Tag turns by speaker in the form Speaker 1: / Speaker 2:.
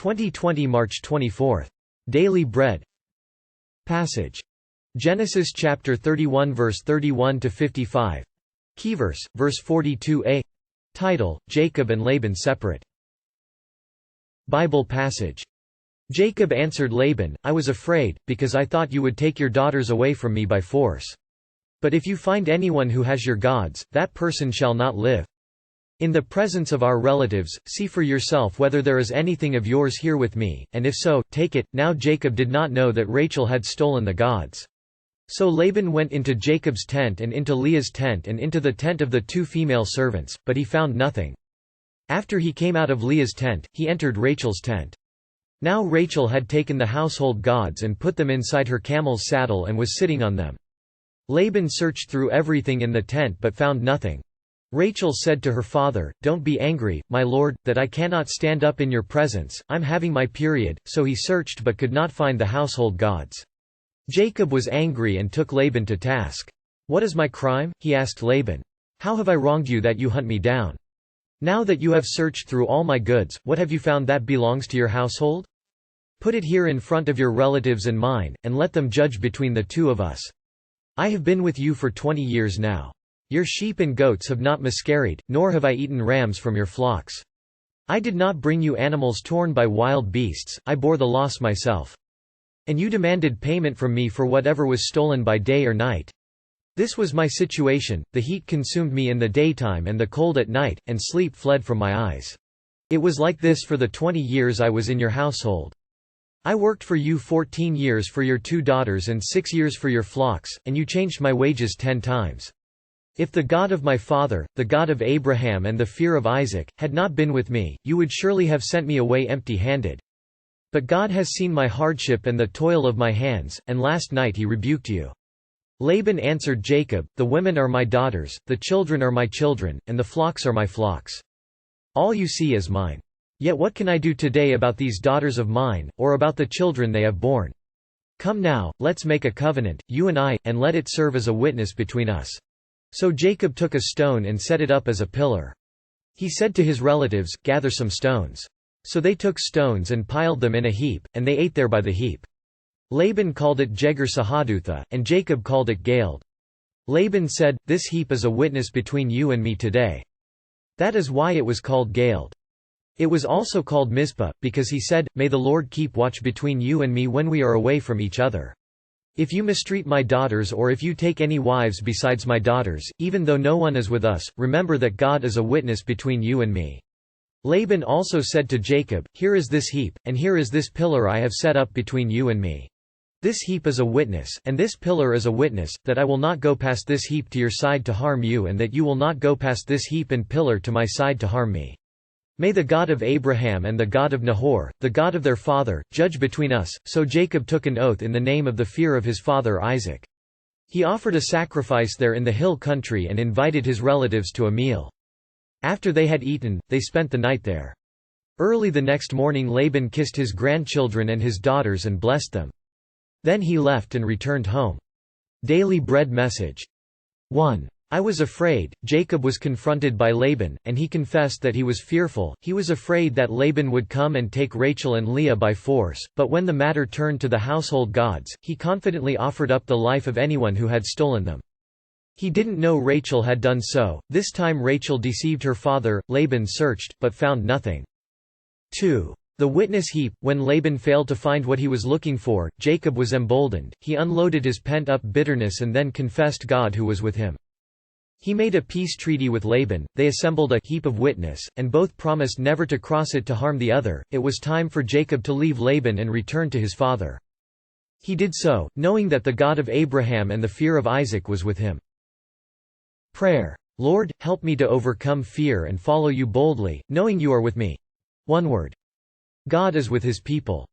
Speaker 1: 2020 March 24. Daily Bread Passage. Genesis chapter 31 verse 31 to 55. Keyverse, verse 42a. Title: Jacob and Laban separate. Bible passage. Jacob answered Laban, I was afraid, because I thought you would take your daughters away from me by force. But if you find anyone who has your gods, that person shall not live. In the presence of our relatives, see for yourself whether there is anything of yours here with me, and if so, take it. Now Jacob did not know that Rachel had stolen the gods. So Laban went into Jacob's tent and into Leah's tent and into the tent of the two female servants, but he found nothing. After he came out of Leah's tent, he entered Rachel's tent. Now Rachel had taken the household gods and put them inside her camel's saddle and was sitting on them. Laban searched through everything in the tent but found nothing. Rachel said to her father, Don't be angry, my lord, that I cannot stand up in your presence, I'm having my period. So he searched but could not find the household gods. Jacob was angry and took Laban to task. What is my crime? He asked Laban. How have I wronged you that you hunt me down? Now that you have searched through all my goods, what have you found that belongs to your household? Put it here in front of your relatives and mine, and let them judge between the two of us. I have been with you for 20 years now. Your sheep and goats have not miscarried, nor have I eaten rams from your flocks. I did not bring you animals torn by wild beasts, I bore the loss myself. And you demanded payment from me for whatever was stolen by day or night. This was my situation, the heat consumed me in the daytime and the cold at night, and sleep fled from my eyes. It was like this for the 20 years I was in your household. I worked for you 14 years for your 2 daughters and 6 years for your flocks, and you changed my wages 10 times. If the God of my father, the God of Abraham and the fear of Isaac, had not been with me, you would surely have sent me away empty-handed. But God has seen my hardship and the toil of my hands, and last night he rebuked you. Laban answered Jacob, The women are my daughters, the children are my children, and the flocks are my flocks. All you see is mine. Yet what can I do today about these daughters of mine, or about the children they have borne? Come now, let's make a covenant, you and I, and let it serve as a witness between us. So Jacob took a stone and set it up as a pillar. He said to his relatives, Gather some stones. So they took stones and piled them in a heap, and they ate there by the heap. Laban called it Jegar-Sahadutha, and Jacob called it Galeed. Laban said, This heap is a witness between you and me today. That is why it was called Galeed. It was also called Mizpah, because he said, May the Lord keep watch between you and me when we are away from each other. If you mistreat my daughters or if you take any wives besides my daughters, even though no one is with us, remember that God is a witness between you and me. Laban also said to Jacob, Here is this heap, and here is this pillar I have set up between you and me. This heap is a witness, and this pillar is a witness, that I will not go past this heap to your side to harm you and that you will not go past this heap and pillar to my side to harm me. May the God of Abraham and the God of Nahor, the God of their father, judge between us. So Jacob took an oath in the name of the fear of his father Isaac. He offered a sacrifice there in the hill country and invited his relatives to a meal. After they had eaten, they spent the night there. Early the next morning Laban kissed his grandchildren and his daughters and blessed them. Then he left and returned home. Daily Bread Message 1. I was afraid. Jacob was confronted by Laban, and he confessed that he was fearful. He was afraid that Laban would come and take Rachel and Leah by force, but when the matter turned to the household gods, he confidently offered up the life of anyone who had stolen them. He didn't know Rachel had done so. This time Rachel deceived her father. Laban searched, but found nothing. 2. The witness heap. When Laban failed to find what he was looking for, Jacob was emboldened. He unloaded his pent-up bitterness and then confessed God who was with him. He made a peace treaty with Laban. They assembled a heap of witness, and both promised never to cross it to harm the other. It was time for Jacob to leave Laban and return to his father. He did so, knowing that the God of Abraham and the fear of Isaac was with him. Prayer. Lord, help me to overcome fear and follow you boldly, knowing you are with me. One word. God is with his people.